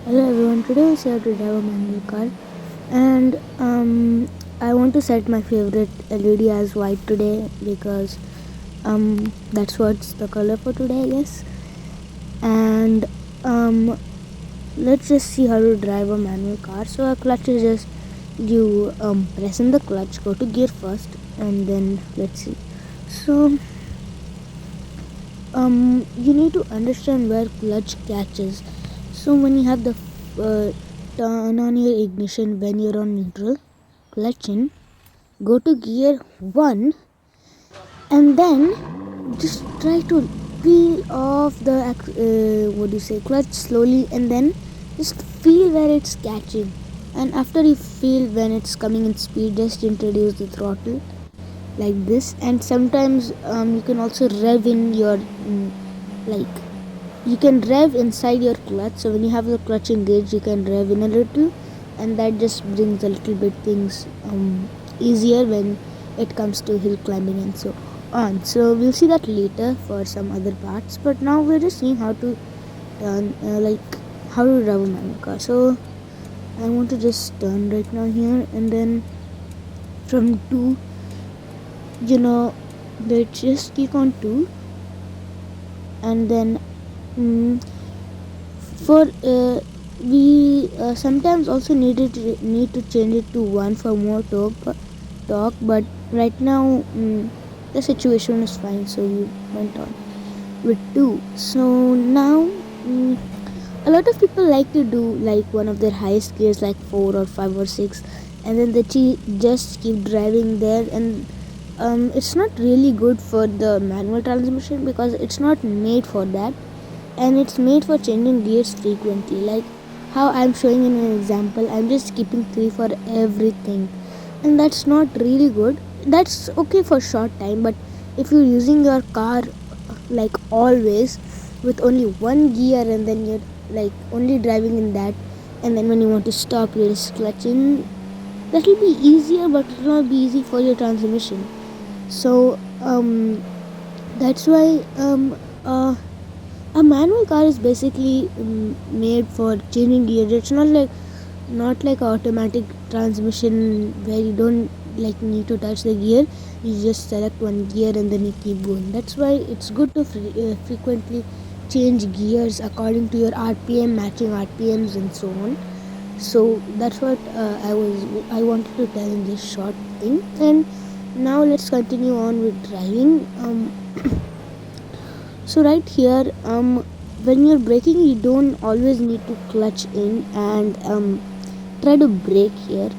Hello everyone, today is here to drive a manual car and I want to set my favorite LED as white today because that's what's the color for today, I guess. And let's just see how to drive a manual car. So a clutch is just you press in the clutch, go to gear first, and then let's see. So you need to understand where clutch catches. So when you have the turn on your ignition when you're on neutral, clutch in, go to gear 1, and then just try to peel off the clutch slowly, and then just feel where it's catching. And after you feel when it's coming in speed, just introduce the throttle like this. And sometimes you can also rev in your like you can rev inside your clutch. So when you have the clutch engaged, you can rev in a little, and that just brings a little bit things easier when it comes to hill climbing and so on. So we'll see that later for some other parts, but now we're just seeing how to turn how to drive a manual car. So I want to just turn right now here, and then from 2, let's just click on 2, and then for we sometimes also need to change it to 1 for more torque, but right now the situation is fine, so we went on with 2. So now a lot of people like to do like one of their highest gears like 4 or 5 or 6, and then they just keep driving there, and it's not really good for the manual transmission because it's not made for that, and it's made for changing gears frequently. Like how I'm showing in an example, I'm just keeping 3 for everything, and that's not really good. That's okay for short time, but if you're using your car like always with only 1 gear, and then you're like only driving in that, and then when you want to stop you're just clutching, that will be easier, but it will not be easy for your transmission. So that's why a manual car is basically made for changing gears. It's not like automatic transmission where you don't like need to touch the gear. You just select one gear and then you keep going. That's why it's good to frequently change gears according to your RPM, matching RPMs and so on. So that's what I wanted to tell in this short thing. And now let's continue on with driving. So right here, when you're braking, you don't always need to clutch in and try to brake here.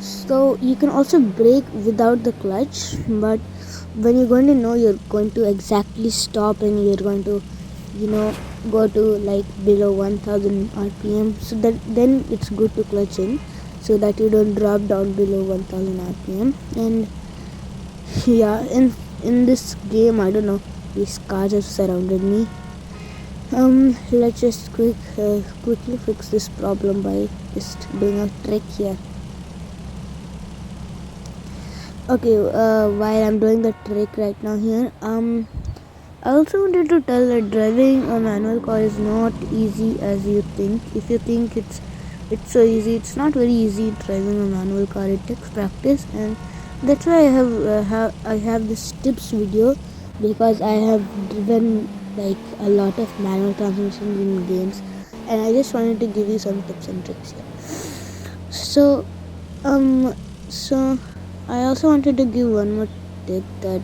So you can also brake without the clutch, but when you're going to know you're going to exactly stop and you're going to go to like below 1000 rpm, so that then it's good to clutch in so that you don't drop down below 1000 rpm. And yeah, in this game, I don't know, these cars have surrounded me. Let's just quickly fix this problem by just doing a trick here. Okay, while I'm doing the trick right now here, I also wanted to tell that driving a manual car is not easy as you think. If you think it's so easy, it's not very easy driving a manual car. It takes practice, and that's why I have this tips video, because I have driven like a lot of manual transmissions in games, and I just wanted to give you some tips and tricks here. So I also wanted to give one more tip that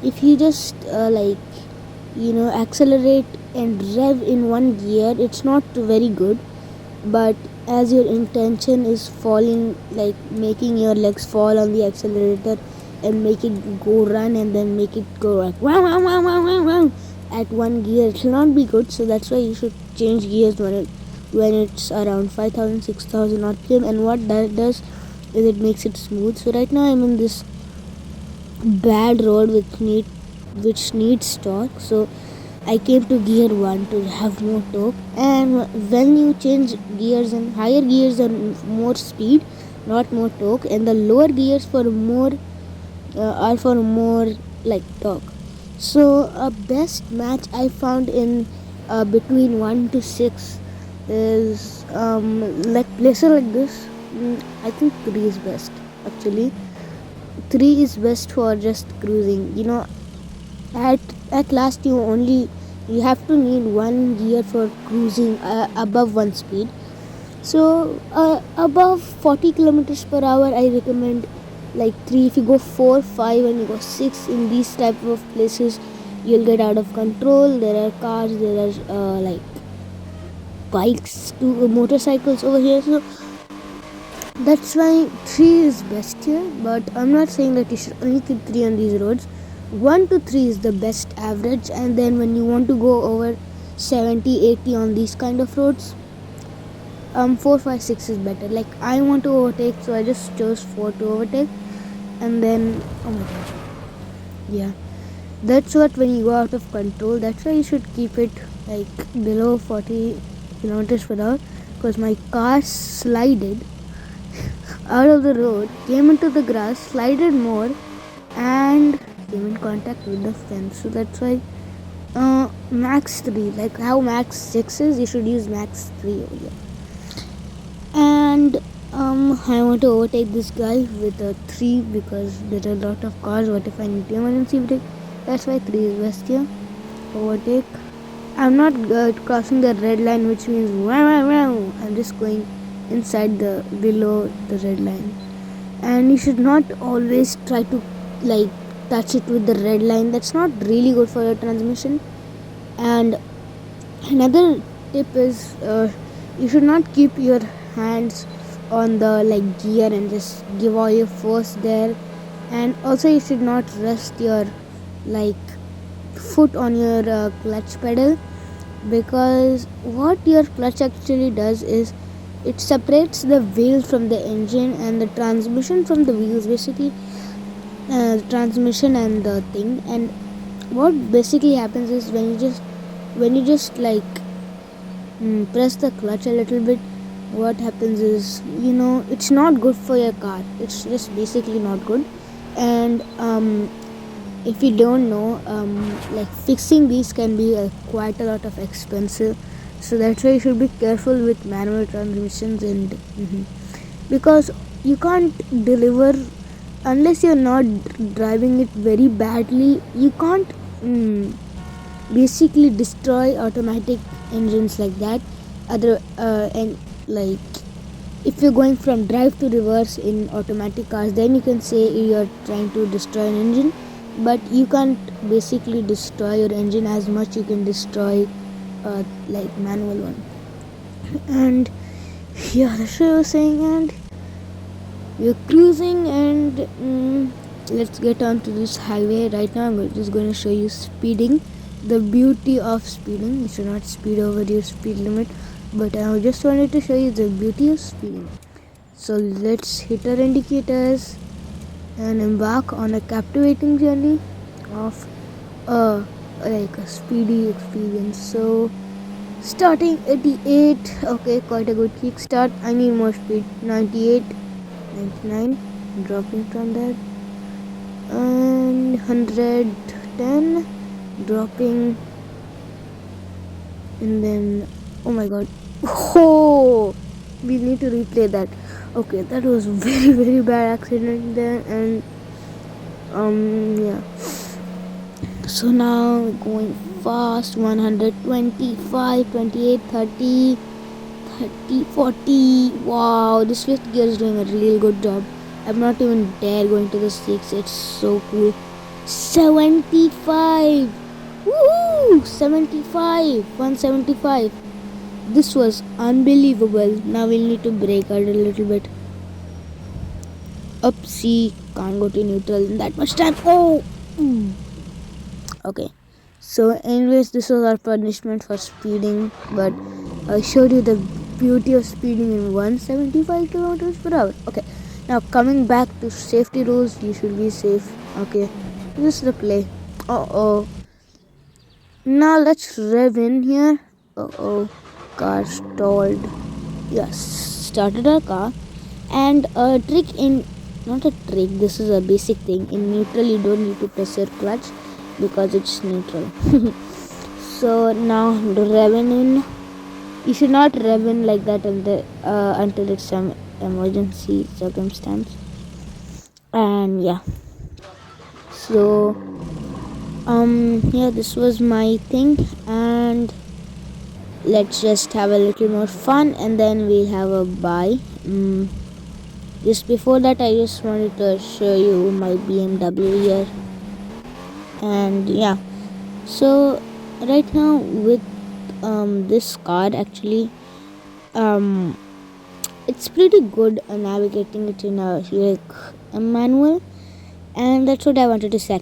if you just accelerate and rev in one gear, it's not very good. But as your intention is falling, like making your legs fall on the accelerator and make it go run, and then make it go like wow, wow, wow, wow, wow, wow, at one gear, it will not be good. So that's why you should change gears when it's around 5000 6000 rpm. And what that does is it makes it smooth. So right now I'm in this bad road which needs torque, so I came to gear 1 to have more torque. And when you change gears, and higher gears are more speed, not more torque, and the lower gears for more are for more like torque. So a best match I found in between 1 to 6 is like places like this. I think 3 is best actually. 3 is best for just cruising. At at last you have to need one gear for cruising above one speed. So above 40 kilometers per hour, I recommend like 3. If you go 4, 5, and you go 6 in these type of places, you'll get out of control. There are cars, there are like bikes, motorcycles over here. So that's why 3 is best here. But I'm not saying that you should only keep 3 on these roads. 1 to 3 is the best average, and then when you want to go over 70, 80 on these kind of roads, 4, 5, 6 is better. Like I want to overtake, so I just chose 4 to overtake, and then oh my god, yeah, that's what when you go out of control. That's why you should keep it like below 40 kilometers per hour. Because my car slided out of the road, came into the grass, slided more, and came in contact with the fence. So that's why max 3, like how max 6 is, you should use max 3 over here. And I want to overtake this guy with a 3 because there are a lot of cars. What if I need to emergency brake? That's why 3 is best here. Overtake. I'm not crossing the red line, which means I'm just going inside the below the red line. And you should not always try to like touch it with the red line. That's not really good for your transmission. And another tip is you should not keep your hands on the like gear and just give all your force there. And also you should not rest your like foot on your clutch pedal, because what your clutch actually does is it separates the wheel from the engine and the transmission from the wheels, basically transmission and the thing. And what basically happens is when you just like press the clutch a little bit, what happens is it's not good for your car. It's just basically not good. And if you don't know, like fixing these can be quite a lot of expensive. So that's why you should be careful with manual transmissions. And because you can't deliver unless you're not driving it very badly. You can't basically destroy automatic engines like that. And like if you're going from drive to reverse in automatic cars, then you can say you're trying to destroy an engine. But you can't basically destroy your engine as much you can destroy like manual one. And yeah, that's what I was saying. And we're cruising, and let's get on to this highway. Right now I'm just going to show you speeding. The beauty of speeding. You should not speed over your speed limit, but I just wanted to show you the beauty of speeding. So let's hit our indicators and embark on a captivating journey of like a speedy experience. So starting 88, okay, quite a good kickstart. I need more speed. 98, 99, dropping from that, and 110, dropping, and then oh my god, oh, we need to replay that. Okay, that was very bad accident there. And yeah, so now going fast, 125, 28, 30, 30, 40. Wow, this fifth gear is doing a really good job. I'm not even dare going to the 6. It's so cool. 75. Woohoo! 75. 175. This was unbelievable. Now we'll need to brake out a little bit. Up C. Can't go to neutral in that much time. Oh! Okay. So anyways, this was our punishment for speeding. But I showed you the beauty of speeding in 175 kilometers per hour. Okay. Now coming back to safety rules, you should be safe. Okay. This is the play. Uh-oh. Now let's rev in here. Uh-oh. Car stalled. Yes, started our car. And a trick in, not a trick, this is a basic thing. In neutral, you don't need to press your clutch. because it's neutral. So now revving in. You should not rev in like that until it's some emergency circumstance. And yeah, so yeah, this was my thing, and let's just have a little more fun, and then we'll have a bye. Just before that, I just wanted to show you my BMW here, and yeah, so right now with this car actually, it's pretty good navigating it in a like a manual, and that's what I wanted to say.